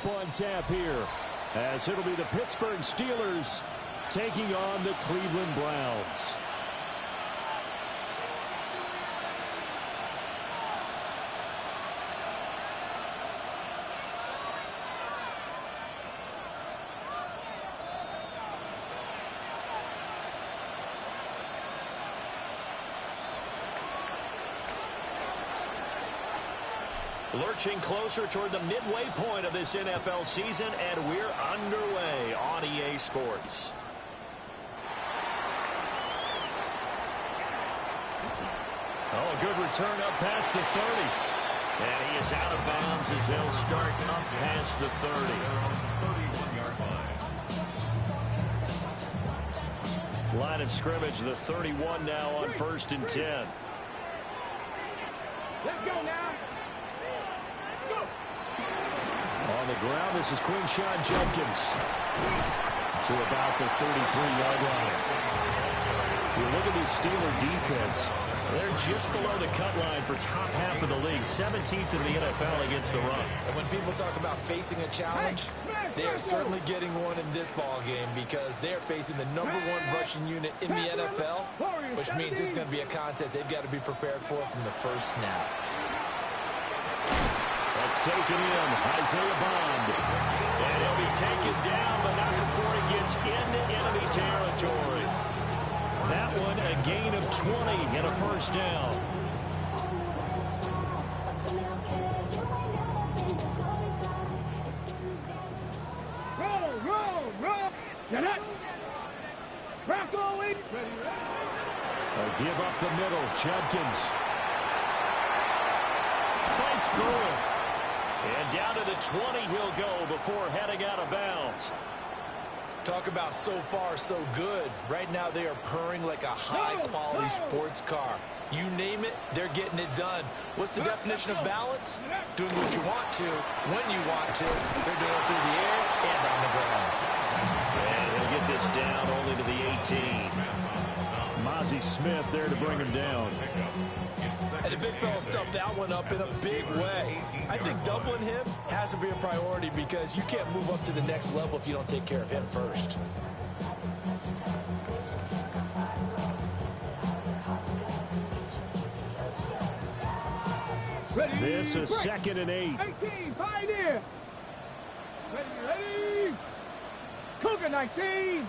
on tap here, as it'll be the Pittsburgh Steelers taking on the Cleveland Browns. Lurching closer toward the midway point of this NFL season, and we're underway on EA Sports. Oh, a good return up past the 30. And he is out of bounds as they'll start up past the 30. Line of scrimmage, the 31 now on 1st and 10. Let's go now. On the ground, this is Quinshawn Jenkins to about the 33-yard line. You look at this Steeler defense. They're just below the cut line for top half of the league, 17th in the NFL against the run. And when people talk about facing a challenge, they are certainly getting one in this ball game because they're facing the #1 rushing unit in the NFL, which means this is going to be a contest they've got to be prepared for from the first snap. That's taken in, Isaiah Bond. And he'll be taken down, but not before he gets into enemy territory. That one, a gain of 20 and a first down. Roll. Get it. Rock on it. A give up the middle, Judkins. Fights through him. And down to the 20 he'll go before heading out of bounds. Talk about so far so good. Right now they are purring like a high-quality sports car. You name it, they're getting it done. What's the definition of balance? Doing what you want to, when you want to. They're doing it through the air and on the ground. And he'll get this down only to the 18. Mozzie Smith there to bring him down. And the big fella stuffed that one up in a big way. I think doubling him has to be a priority because you can't move up to the next level if you don't take care of him first. This is 2nd and 8. 18, Pioneer. Ready. Cougar 19.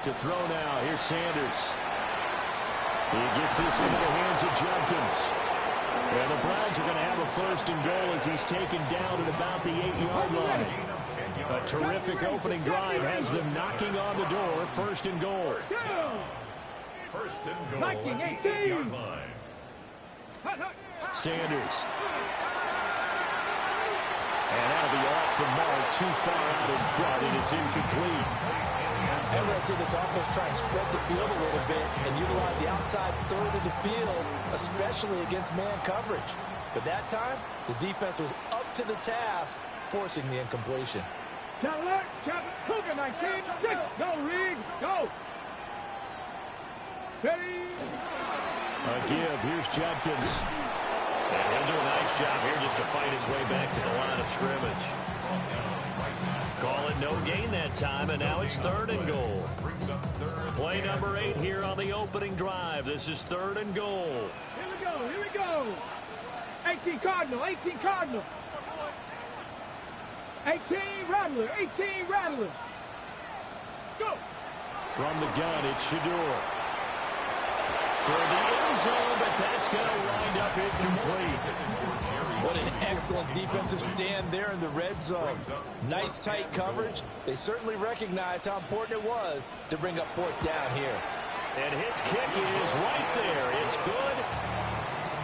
To throw now. Here's Sanders. He gets this into the hands of Jenkins. And the Browns are going to have a 1st and goal as he's taken down at about the 8-yard line. A terrific opening drive has them knocking on the door. 1st and goal. 1st and goal. 19-18. Sanders. And that'll be off the mark, too far out in front, and it's incomplete. I'm going to see this offense try and spread the field a little bit and utilize the outside third of the field, especially against man coverage. But that time, the defense was up to the task, forcing the incompletion. Cougar 19. Go, Reed. Go. Ready. A give. Here's Jenkins. And he'll do a nice job here just to fight his way back to the line of scrimmage. Call it no gain that time, and now it's 3rd and goal. Play number 8 here on the opening drive. This is 3rd and goal. Here we go. 18 Cardinal. 18 Rattler. Let's go. From the gun, it's Shador. For the end zone, but that's going to wind up incomplete. What an excellent defensive stand there in the red zone. Nice tight coverage. They certainly recognized how important it was to bring up 4th down here. And his kick is right there. It's good.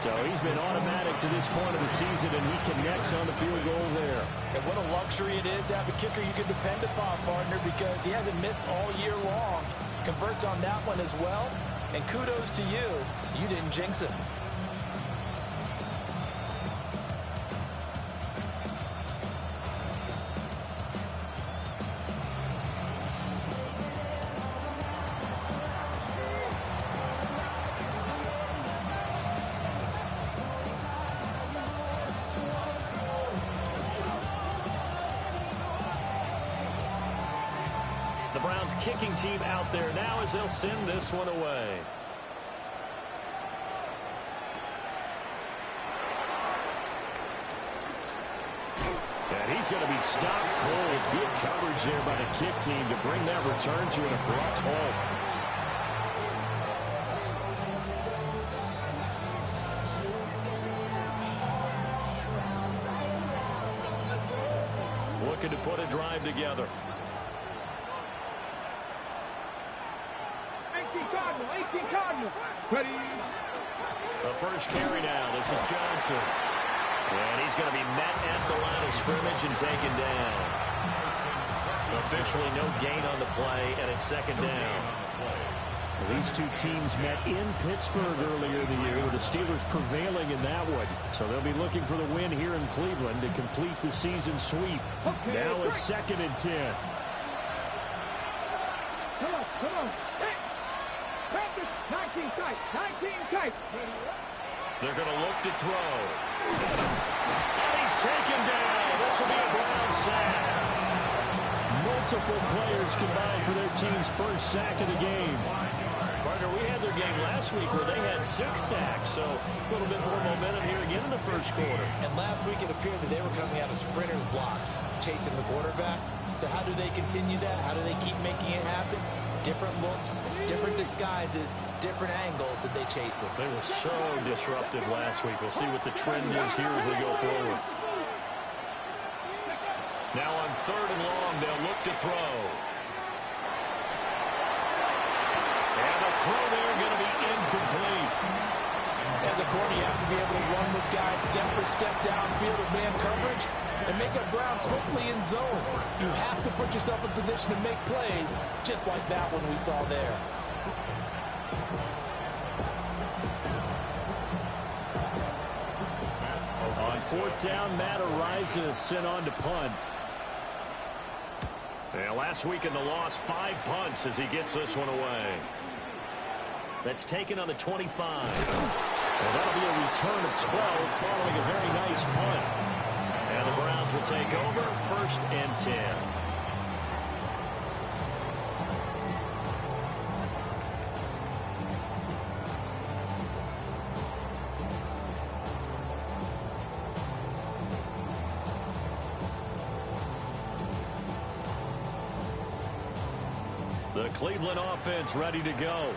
So he's been automatic to this point of the season, and he connects on the field goal there. And what a luxury it is to have a kicker you can depend upon, partner, because he hasn't missed all year long. Converts on that one as well. And kudos to you. You didn't jinx him. Browns kicking team out there now as they'll send this one away. And he's going to be stopped cold. Good coverage there by the kick team to bring that return to an abrupt halt. Looking to put a drive together. 18 Cardinal. Ready. The first carry now. This is Johnson. And he's going to be met at the line of scrimmage and taken down. Officially no gain on the play, and it's second down. These two teams met in Pittsburgh earlier in the year with the Steelers prevailing in that one. So they'll be looking for the win here in Cleveland to complete the season sweep. Now a 2nd and 10. Come on. Hey. Practice. 19 tight. They're going to look to throw. And he's taken down. This will be a Brown sack. Multiple players combined for their team's first sack of the game. Partner, we had their game last week where they had 6 sacks, so a little bit more momentum here again in the first quarter. And last week it appeared that they were coming out of sprinters blocks, chasing the quarterback. So how do they continue that? How do they keep making it happen? Different looks, different disguises, different angles that they chase it. They were so disruptive last week. We'll see what the trend is here as we go forward. Now on 3rd and long, they'll look to throw. And the throw there going to be incomplete. As a corner, you have to be able to run with guys step for step downfield with man coverage and make up ground quickly in zone. You have to put yourself in position to make plays, just like that one we saw there. On 4th down, Matt Ariza sent on to punt. And last week in the loss, 5 punts as he gets this one away. That's taken on the 25. Well, that'll be a return of 12 following a very nice punt. And the Browns will take over 1st and 10. The Cleveland offense ready to go.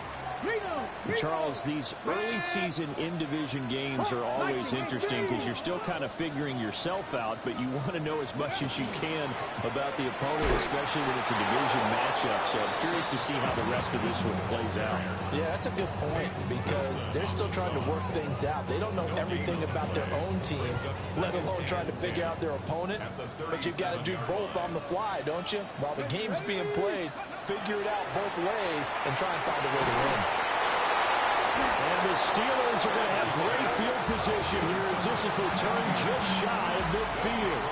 Charles, these early season in-division games are always interesting because you're still kind of figuring yourself out, but you want to know as much as you can about the opponent, especially when it's a division matchup. So I'm curious to see how the rest of this one plays out. Yeah, that's a good point because they're still trying to work things out. They don't know everything about their own team, let alone trying to figure out their opponent. But you've got to do both on the fly, don't you? While the game's being played, figure it out both ways and try and find a way to win. And the Steelers are going to have great field position here as this is returned just shy of midfield.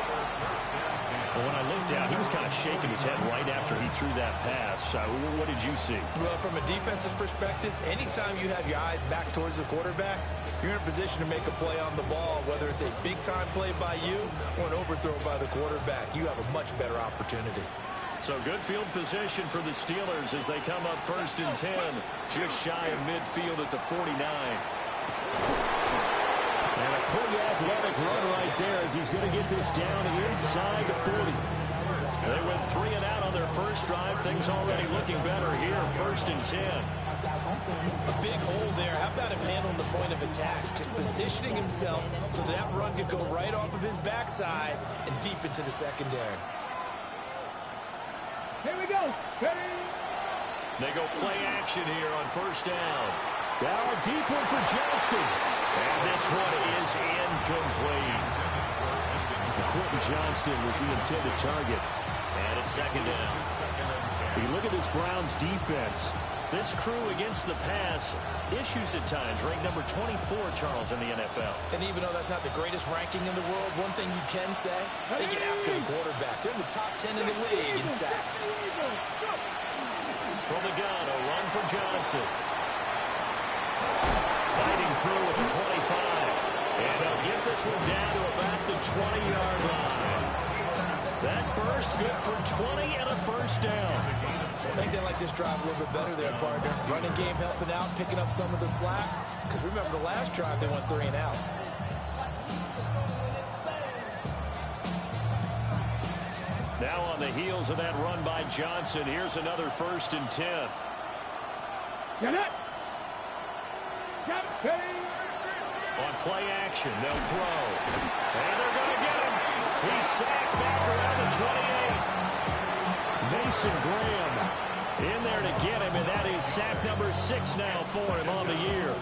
Well, when I looked down, he was kind of shaking his head right after he threw that pass. What did you see? Well, from a defense's perspective, anytime you have your eyes back towards the quarterback, you're in a position to make a play on the ball, whether it's a big-time play by you or an overthrow by the quarterback. You have a much better opportunity. So good field position for the Steelers as they come up 1st and 10, just shy of midfield at the 49. And a pretty athletic run right there as he's going to get this down inside the 40. They went 3 and out on their first drive. Things already looking better here, 1st and 10. A big hole there. How about him handling the point of attack? Just positioning himself so that run could go right off of his backside and deep into the secondary. Here we go. Ready. They go play action here on 1st down. Now a deep one for Johnston. And this one is incomplete. Quentin Johnston was the intended target. And it's 2nd down. You look at this Browns defense. This crew against the pass, issues at times, ranked number 24, Charles, in the NFL. And even though that's not the greatest ranking in the world, one thing you can say, they get after the quarterback. They're in the top 10 in the league in sacks. From the gun, a run for Johnson. Fighting through at the 25. And they'll get this one down to about the 20-yard line. That burst good for 20 and a first down. I think they like this drive a little bit better there, partner. Running game helping out, picking up some of the slack. Because remember the last drive, they went 3 and out. Now on the heels of that run by Johnson, here's another 1st and 10. Get it. On play action, they'll throw. And they're going to get him. He's sacked back around the 28. Mason Graham in there to get him, and that is sack number 6 now for him on the year.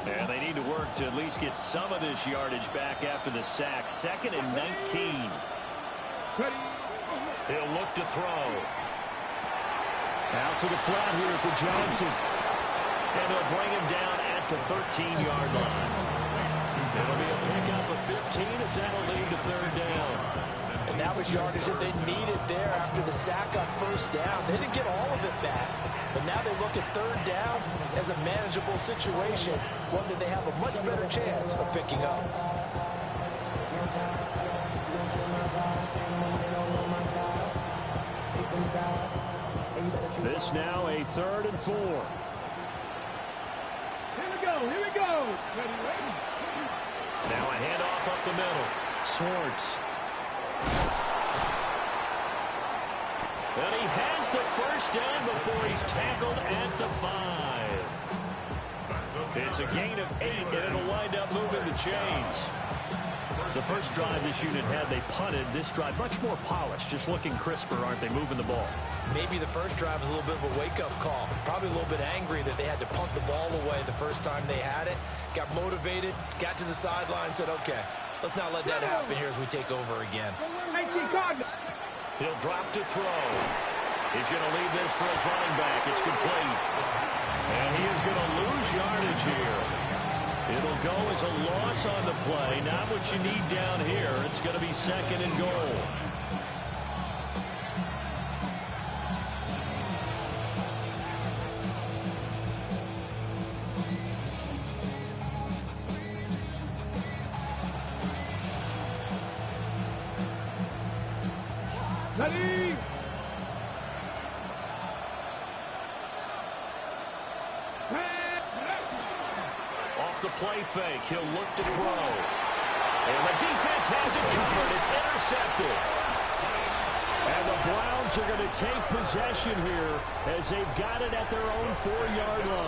And they need to work to at least get some of this yardage back after the sack. 2nd and 19. He'll look to throw. Out to the flat here for Johnson. And they'll bring him down at the 13-yard line. It'll be a pickup of 15 as that'll lead to 3rd down. And that was yardage that they needed there after the sack on 1st down. They didn't get all of it back, but now they look at 3rd down as a manageable situation, one that they have a much better chance of picking up. This now a 3rd and 4. Here we go. Here we go. Now a handoff up the middle. Swartz. And he has the 1st down before he's tackled at the 5. It's a gain of 8, and it'll wind up moving the chains. The first drive this unit had, they punted. This drive, much more polished, just looking crisper, aren't they, moving the ball? Maybe the first drive was a little bit of a wake-up call. Probably a little bit angry that they had to punt the ball away the first time they had it. Got motivated, got to the sideline, said, okay, let's not let that happen here as we take over again. He'll drop to throw. He's going to leave this for his running back. It's complete. And he is going to lose yardage here. It'll go as a loss on the play. Not what you need down here. It's going to be 2nd and goal. Ready. Off the play fake, he'll look to throw. And the defense has it covered. It's intercepted. And the Browns are going to take possession here as they've got it at their own 4-yard line.